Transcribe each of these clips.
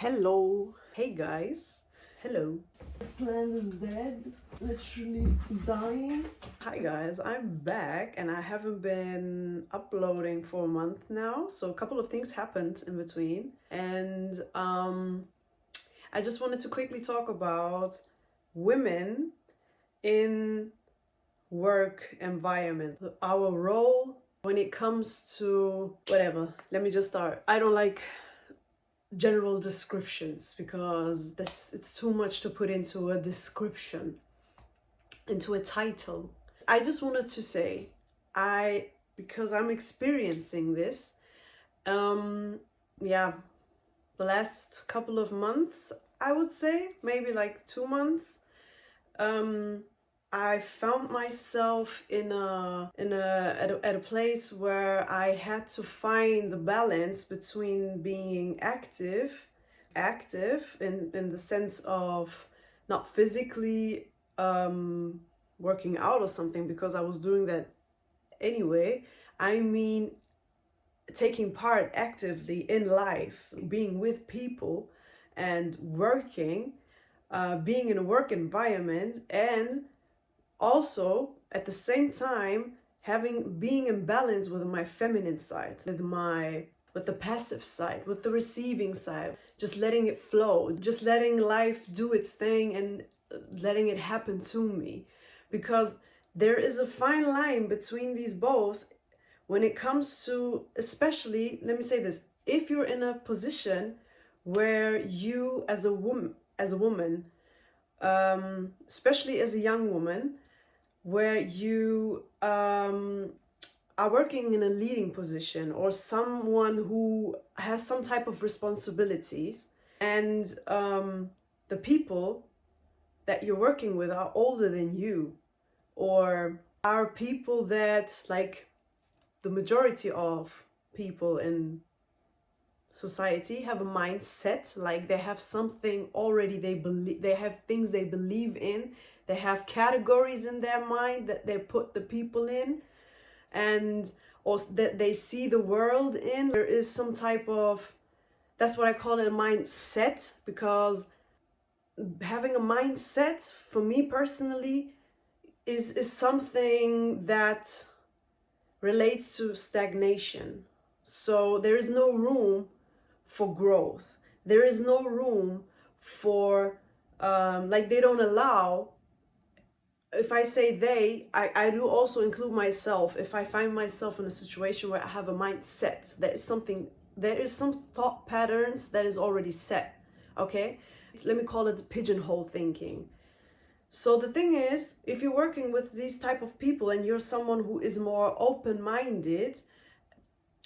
Hello. Hey guys. Hello. This plant is dead. Literally dying. Hi guys, I'm back and I haven't been uploading for a month now. So a couple of things happened in between. And I just wanted to quickly talk about women in work environment. Our role when it comes to whatever. Let me just start. I don't like general descriptions because it's too much to put into a description, into a title. I just wanted to say, because I'm experiencing this, yeah, the last couple of months, I would say maybe like 2 months, I found myself at a place where I had to find the balance between being active in the sense of not physically working out or something, because I was doing that anyway. I mean, taking part actively in life, being with people and working, being in a work environment, and also at the same time being in balance with my feminine side, with the passive side, with the receiving side, just letting it flow, just letting life do its thing and letting it happen to me. Because there is a fine line between these both when it comes to, especially, let me say this, if you're in a position where you as a woman, especially as a young woman, where you are working in a leading position or someone who has some type of responsibilities, and the people that you're working with are older than you, or are people that, like the majority of people in society, have a mindset, like they have something already, they have things they believe in, they have categories in their mind that they put the people in, and or that they see the world in. There is some type of, that's what I call it, a mindset, because having a mindset for me personally is something that relates to stagnation. So there is no room for growth. There is no room for like, they don't allow. If I say they, I do also include myself. If I find myself in a situation where I have a mindset, there is some thought patterns that is already set, okay? Let me call it pigeonhole thinking. So the thing is, if you're working with these type of people and you're someone who is more open-minded,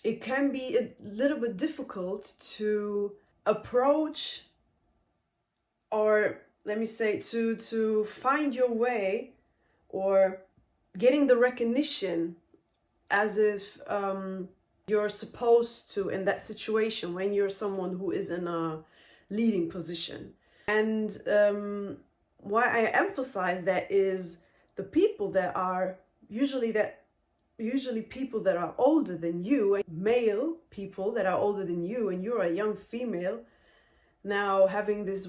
it can be a little bit difficult to approach, or let me say, to find your way, or getting the recognition as if you're supposed to in that situation when you're someone who is in a leading position. And why I emphasize that is the people that are usually people that are older than you, male people that are older than you, and you're a young female now having these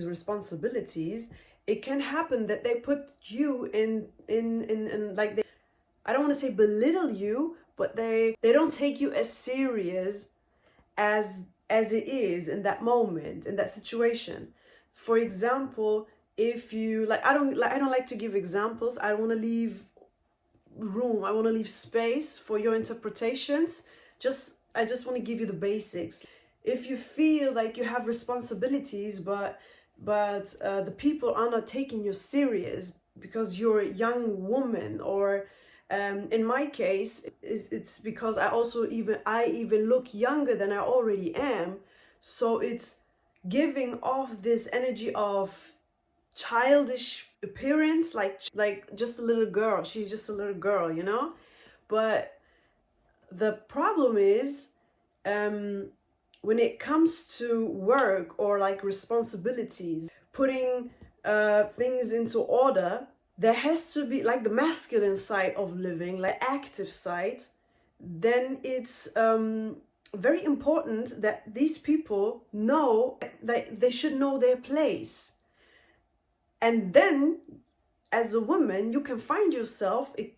responsibilities. It can happen that they put you in like, I don't want to say belittle you, but they don't take you as serious as it is in that moment, in that situation. For example, if you I don't like to give examples. I want to leave room, I want to leave space for your interpretations. I just want to give you the basics. If you feel like you have responsibilities, but the people are not taking you serious because you're a young woman, or in my case, it's because I even look younger than I already am. So it's giving off this energy of childish appearance, like just a little girl. She's just a little girl, you know. But the problem is, when it comes to work or like responsibilities, putting things into order, there has to be like the masculine side of living, like active side. Then it's very important that these people know that they should know their place. And then as a woman, you can find yourself, it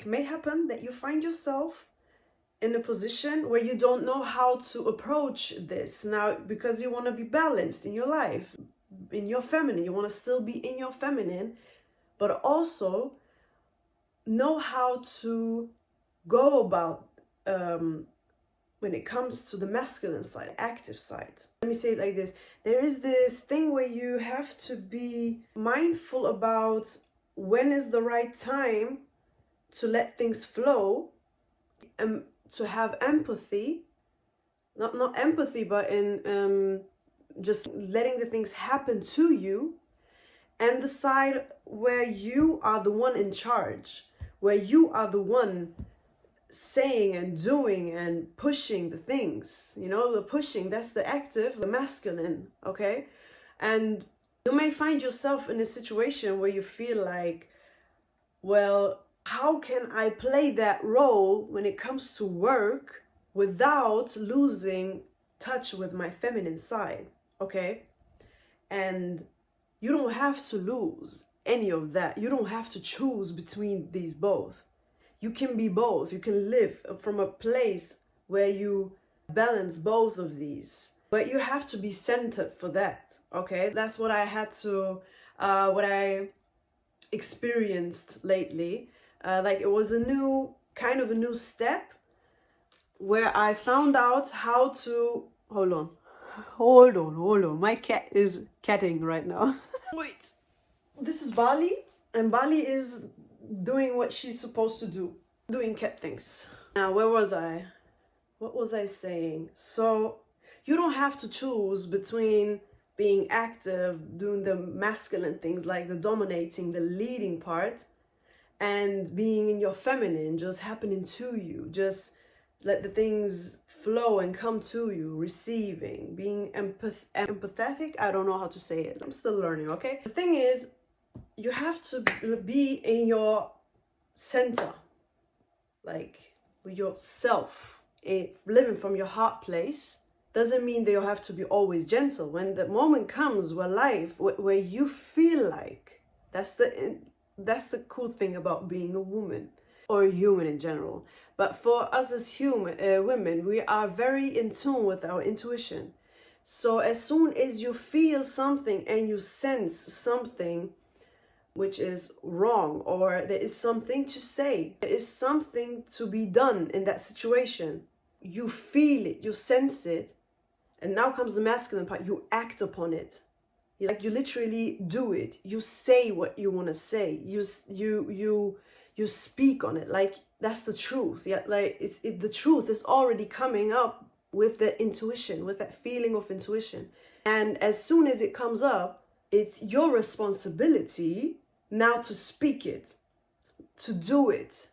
may happen that you find yourself in a position where you don't know how to approach this now, because you want to be balanced in your life, in your feminine. You want to still be in your feminine, but also know how to go about when it comes to the masculine side, active side. Let me say it like this. There is this thing where you have to be mindful about when is the right time to let things flow, and to have empathy, not empathy, but in just letting the things happen to you, and the side where you are the one in charge, where you are the one saying and doing and pushing the things, you know, the pushing, that's the active, the masculine, okay? And you may find yourself in a situation where you feel like, well, how can I play that role when it comes to work without losing touch with my feminine side, okay? And you don't have to lose any of that. You don't have to choose between these both. You can be both. You can live from a place where you balance both of these. But you have to be centered for that, okay? That's what I had to, what I experienced lately. Like it was a new, kind of a new step where I found out how to, hold on. My cat is catting right now. Wait, this is Bali, and Bali is doing what she's supposed to do, doing cat things. Now, where was I? What was I saying? So you don't have to choose between being active, doing the masculine things like the dominating, the leading part, and being in your feminine, just happening to you. Just let the things flow and come to you, receiving, being empathetic. I don't know how to say it. I'm still learning, okay? The thing is, you have to be in your center, like with yourself, living from your heart place. Doesn't mean that you have to be always gentle. When the moment comes where where you feel like, that's the cool thing about being a woman, or a human in general. But for us as women, we are very in tune with our intuition. So as soon as you feel something and you sense something which is wrong, or there is something to say, there is something to be done in that situation, you feel it, you sense it, and now comes the masculine part, you act upon it. You literally do it. You say what you want to say. You speak on it. Like that's the truth. Yeah, like the truth is already coming up with the intuition, with that feeling of intuition. And as soon as it comes up, it's your responsibility now to speak it, to do it,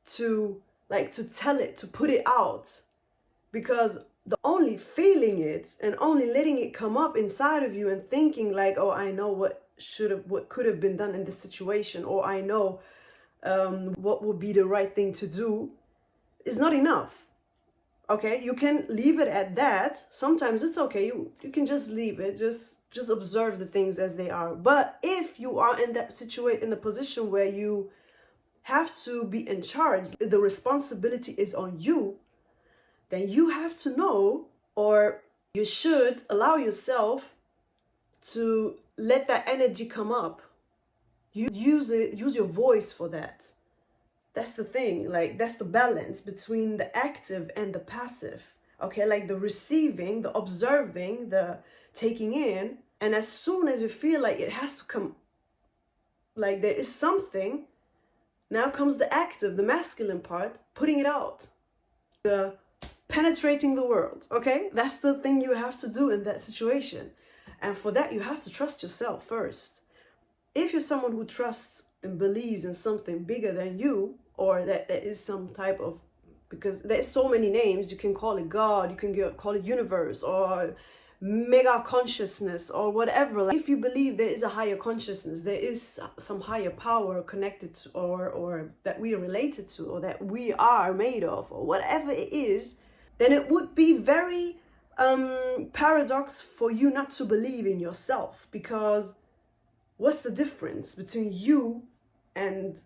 to tell it, to put it out. Because the only feeling it and only letting it come up inside of you and thinking like, oh, I know what could have been done in this situation, or I know what would be the right thing to do, is not enough. Okay, you can leave it at that. Sometimes it's okay. You can just leave it, just observe the things as they are. But if you are in that situation, in the position where you have to be in charge, the responsibility is on you, then you have to know, or you should allow yourself to let that energy come up. You use your voice for that. That's the thing, like that's the balance between the active and the passive. Okay, like the receiving, the observing, the taking in, and as soon as you feel like it has to come, like there is something, now comes the active, the masculine part, putting it out. The penetrating the world, okay? That's the thing you have to do in that situation. And for that, you have to trust yourself first. If you're someone who trusts and believes in something bigger than you, or that there is some type of, because there's so many names, you can call it God, you can call it universe, or mega consciousness, or whatever. Like, if you believe there is a higher consciousness, there is some higher power connected to, or that we are related to, or that we are made of, or whatever it is, then it would be very paradox for you not to believe in yourself. Because what's the difference between you and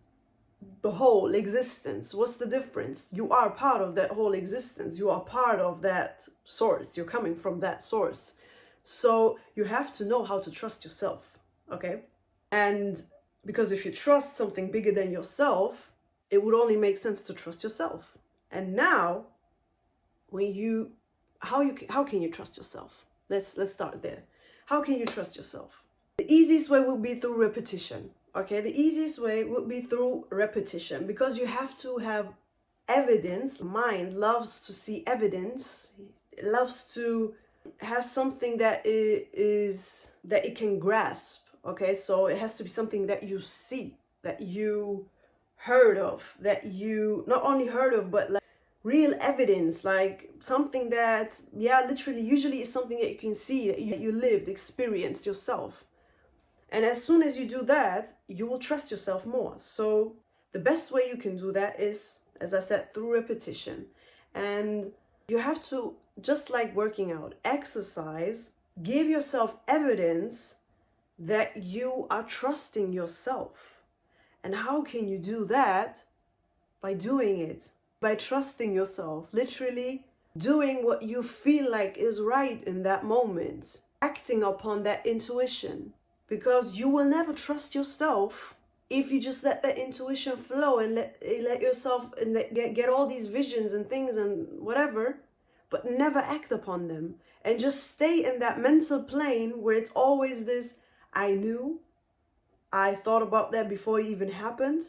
the whole existence? What's the difference? You are part of that whole existence. You are part of that source. You're coming from that source. So you have to know how to trust yourself, okay? And because if you trust something bigger than yourself, it would only make sense to trust yourself. And now, how can you trust yourself? Let's start there. How can you trust yourself? The easiest way will be through repetition. Okay, the easiest way would be through repetition, because you have to have evidence. Mind loves to see evidence. It loves to have something that it can grasp. Okay, so it has to be something that you see, that you heard of, that you not only heard of, but like real evidence, like something that, yeah, literally, usually is something that you can see, that you lived, experienced yourself. And as soon as you do that, you will trust yourself more. So the best way you can do that is, as I said, through repetition. And you have to, just like working out, exercise, give yourself evidence that you are trusting yourself. And how can you do that? By doing it, by trusting yourself, literally doing what you feel like is right in that moment, acting upon that intuition. Because you will never trust yourself if you just let that intuition flow and let yourself and get all these visions and things and whatever, but never act upon them. And just stay in that mental plane where it's always this, I knew, I thought about that before it even happened.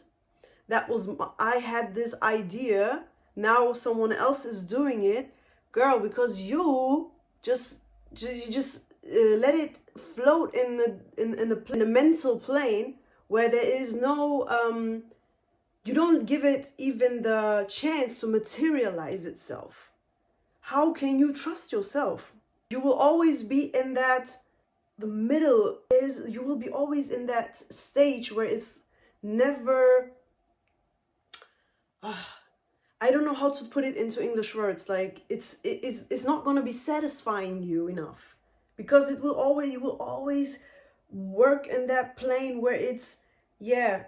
I had this idea, now someone else is doing it. Girl, because you just let it float in the mental plane where there is no you don't give it even the chance to materialize itself. How can you trust yourself? You will always be in that the middle. You will be always in that stage where it's never I don't know how to put it into English words. Like it's not going to be satisfying you enough. Because you will always work in that plane where it's, yeah,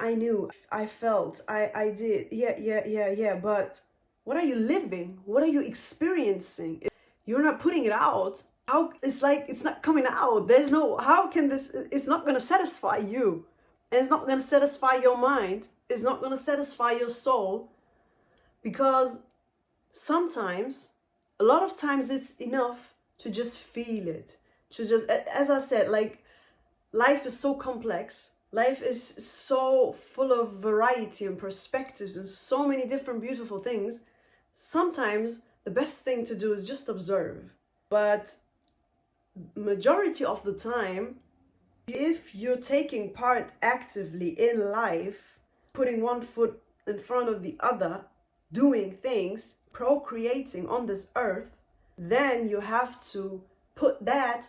I knew, I felt, I did, yeah. But what are you living? What are you experiencing? You're not putting it out. How, it's like, it's not coming out. There's no, how can this, it's not going to satisfy you. And it's not going to satisfy your mind. It's not going to satisfy your soul. Because sometimes, a lot of times it's enough to just feel it, to just, as I said, like, life is so complex, life is so full of variety and perspectives and so many different beautiful things. Sometimes the best thing to do is just observe. But majority of the time, if you're taking part actively in life, putting one foot in front of the other, doing things, procreating on this earth, then you have to put that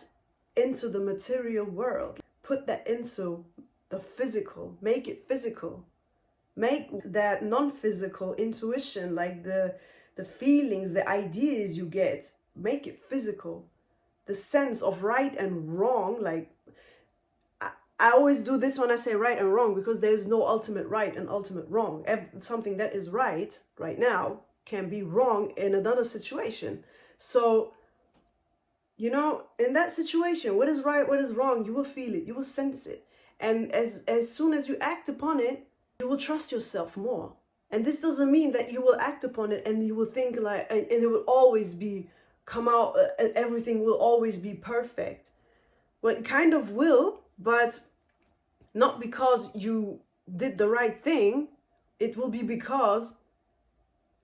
into the material world. Put that into the physical. Make it physical. Make that non-physical intuition, like the feelings, the ideas you get, make it physical. The sense of right and wrong, like, I always do this when I say right and wrong, because there's no ultimate right and ultimate wrong. Something that is right now can be wrong in another situation. So, you know, in that situation, what is right, what is wrong, you will feel it, you will sense it. And as soon as you act upon it, you will trust yourself more. And this doesn't mean that you will act upon it and you will think like, and it will always come out, and everything will always be perfect. Well, it kind of will, but not because you did the right thing. It will be because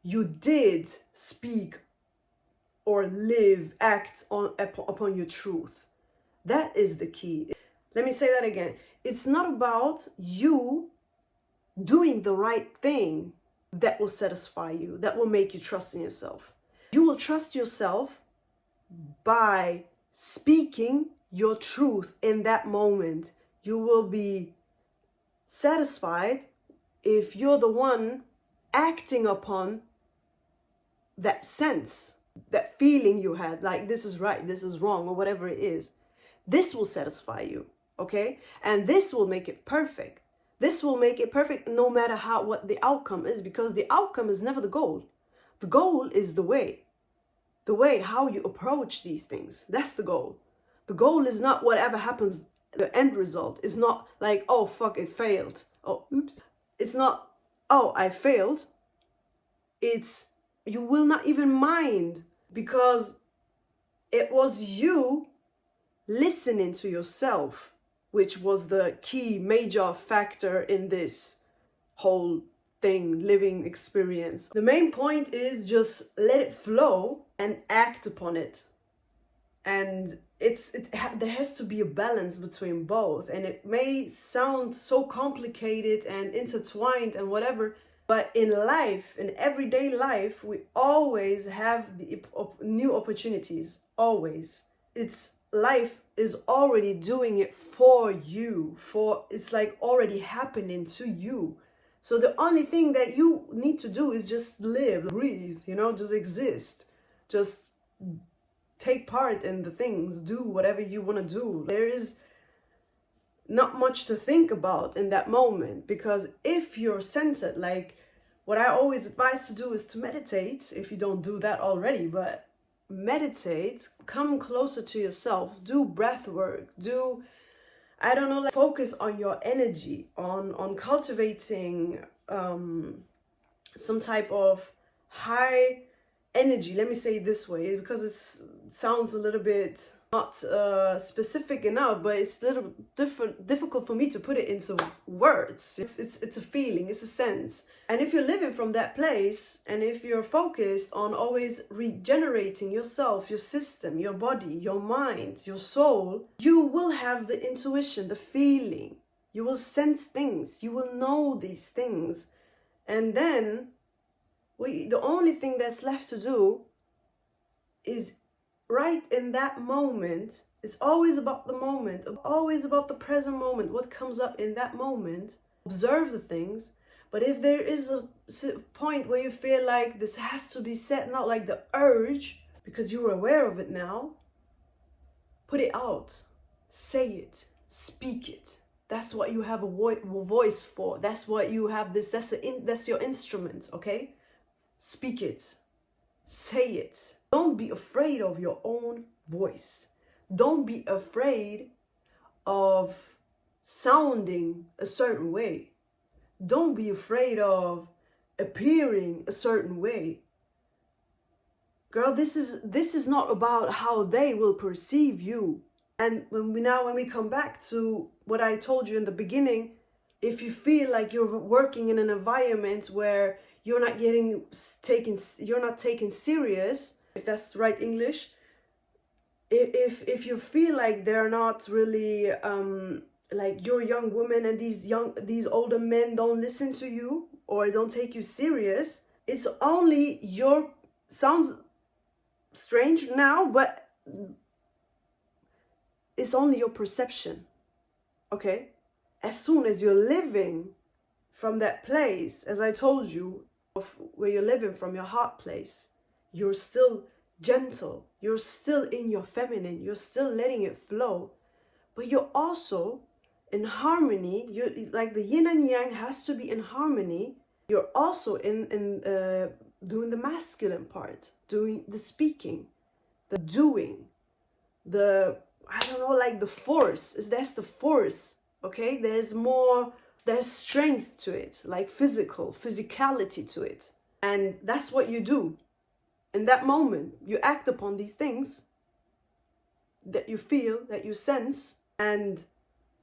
you did speak or live, act upon your truth. That is the key. Let me say that again. It's not about you doing the right thing that will satisfy you, that will make you trust in yourself. You will trust yourself by speaking your truth in that moment. You will be satisfied if you're the one acting upon that sense, that feeling you had, like this is right, this is wrong, or whatever it is. This will satisfy you, okay? And this will make it perfect. This will make it perfect no matter what the outcome is, because the outcome is never the goal. The goal is the way. The way, how you approach these things. That's the goal. The goal is not whatever happens, the end result. It's not like, oh, fuck, it failed. Oh, oops. It's not, oh, I failed. It's, you will not even mind, because it was you listening to yourself, which was the key major factor in this whole thing, living experience. The main point is just let it flow and act upon it. And there has to be a balance between both. And it may sound so complicated and intertwined and whatever, but in life, in everyday life, we always have the new opportunities. Always. Life is already doing it for you. It's like already happening to you. So the only thing that you need to do is just live, breathe, just exist. Just take part in the things, do whatever you want to do. There is not much to think about in that moment, because if you're centered, like what I always advise to do is to meditate, if you don't do that already, but meditate, come closer to yourself, do breath work, focus on your energy, on cultivating some type of high energy. Let me say it this way, because it sounds a little bit not specific enough, but it's a little difficult for me to put it into words. It's a feeling, it's a sense. And if you're living from that place, and if you're focused on always regenerating yourself, your system, your body, your mind, your soul, you will have the intuition, the feeling. You will sense things, you will know these things. And then the only thing that's left to do is right in that moment. It's always about the moment, always about the present moment, what comes up in that moment. Observe the things. But if there is a point where you feel like this has to be said, not like the urge, because you're aware of it now, put it out, say it, speak it. That's what you have a voice for. That's what you have that's your instrument, okay? Speak it, say it. Don't be afraid of your own voice. Don't be afraid of sounding a certain way. Don't be afraid of appearing a certain way. Girl, this is not about how they will perceive you. And when we come back to what I told you in the beginning, if you feel like you're working in an environment where you're not taken serious, if that's the right English, if you feel like they're not really like you're a young woman and these older men don't listen to you or don't take you serious, it's only sounds strange now, but it's only your perception, okay? As soon as you're living from that place, as I told you, of where you're living from your heart place, you're still gentle, you're still in your feminine, you're still letting it flow, but you're also in harmony. You're like the yin and yang has to be in harmony. You're also in doing the masculine part, doing the speaking, the doing, like the force. That's the force, okay? There's strength to it, like physicality to it. And that's what you do. In that moment, you act upon these things that you feel, that you sense, and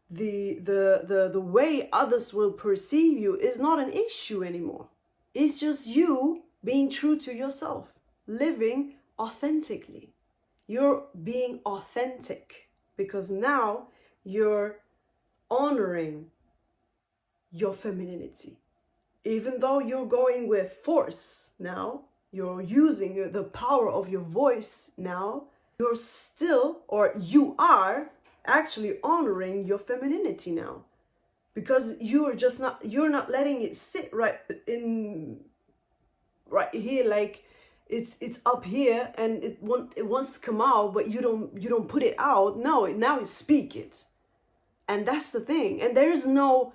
the way others will perceive you is not an issue anymore. It's just you being true to yourself, living authentically. You're being authentic because now you're honoring your femininity. Even though you're going with force now, you're using the power of your voice now, you're still, or you are actually honoring your femininity now, because you're not letting it sit right here, like it's up here and it wants to come out, but you don't put it out. No, now you speak it. And that's the thing. And there is no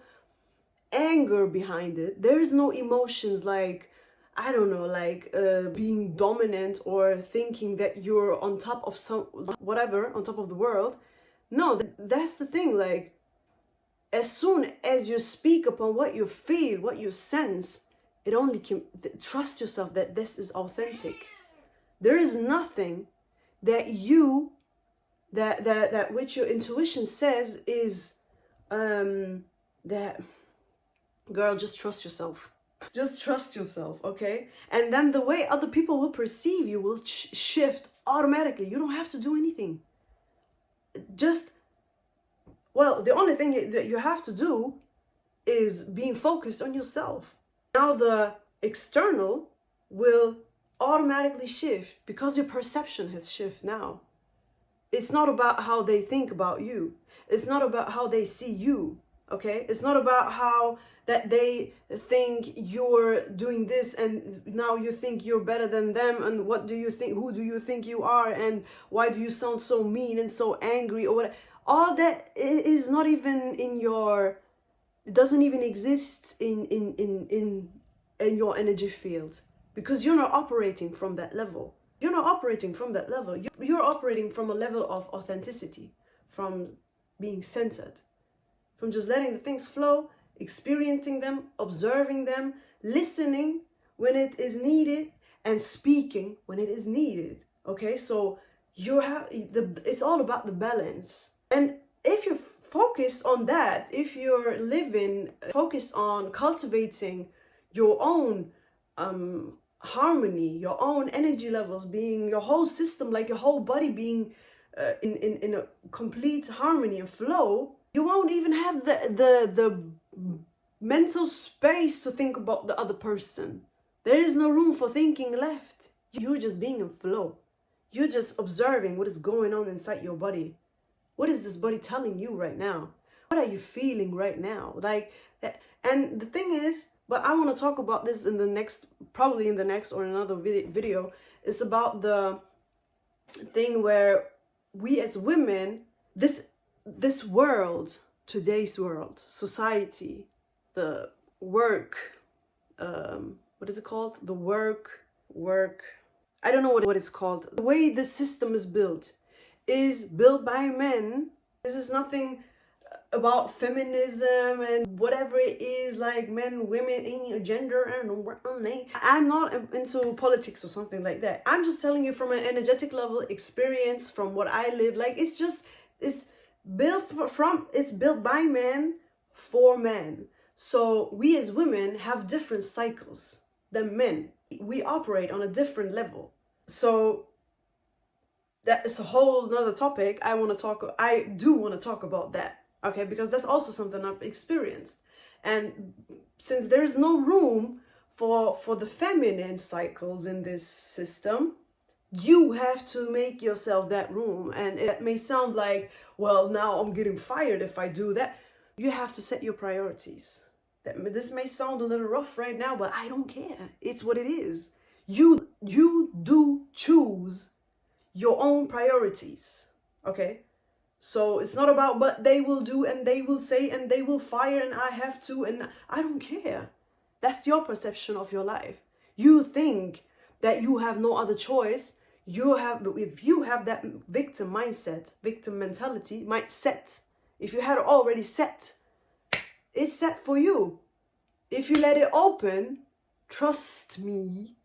anger behind it. There is no emotions like, I don't know, like being dominant or thinking that you're on top of whatever, on top of the world. No, that's the thing. Like, as soon as you speak upon what you feel, what you sense, it only can trust yourself that this is authentic. There is nothing that that which your intuition says is that, girl, just trust yourself. Just trust yourself, okay? And then the way other people will perceive you will shift automatically. You don't have to do anything. Just, well, the only thing that you have to do is being focused on yourself. Now the external will automatically shift because your perception has shifted now. It's not about how they think about you. It's not about how they see you, okay? It's not about how that they think you're doing this and now you think you're better than them, and what do you think, who do you think you are, and why do you sound so mean and so angry or whatever. All that is not even in your, it doesn't even exist in your energy field, because you're not operating from that level. You're not operating from that level. You're operating from a level of authenticity, from being centered, from just letting the things flow, experiencing them, observing them, listening when it is needed, and speaking when it is needed. Okay, so it's all about the balance. And if you're focused on that, if you're focused on cultivating your own harmony, your own energy levels, being your whole system, like your whole body being in a complete harmony and flow, you won't even have the mental space to think about the other person. There is no room for thinking left. You're just being in flow. You're just observing what is going on inside your body. What is this body telling you right now? What are you feeling right now? Like, and the thing is, but I want to talk about this in the next, probably in the next or another video. It's about the thing where we as women, this world, today's world, society, the work, what is it called? The work, I don't know what it's called. The way the system is built by men. This is nothing about feminism and whatever it is, like men, women, gender, and I'm not into politics or something like that. I'm just telling you from an energetic level, experience, from what I live. Like, it's built by men for men. So we as women have different cycles than men. We operate on a different level. So that is a whole nother topic. I do want to talk about that. Okay, because that's also something I've experienced. And since there's no room for the feminine cycles in this system, you have to make yourself that room. And it may sound like, well, now I'm getting fired if I do that. You have to set your priorities. This may sound a little rough right now, but I don't care. It's what it is. You do choose your own priorities, okay? So it's not about what they will do and they will say and they will fire and I have to, and I don't care. That's your perception of your life. You think that you have no other choice. If you have that victim mindset, victim mentality, if you had already set, it's set for you. If you let it open, trust me,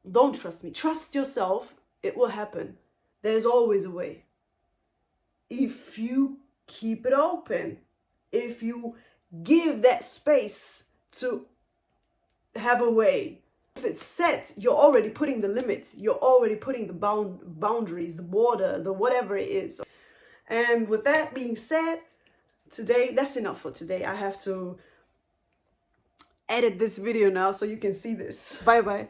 don't trust me, trust yourself, it will happen. There's always a way. If you keep it open, if you give that space to have a way, if it's set, you're already putting the limits, you're already putting the boundaries, the border, the whatever it is. And with that being said, today, that's enough for today. I have to edit this video now so you can see this. Bye bye.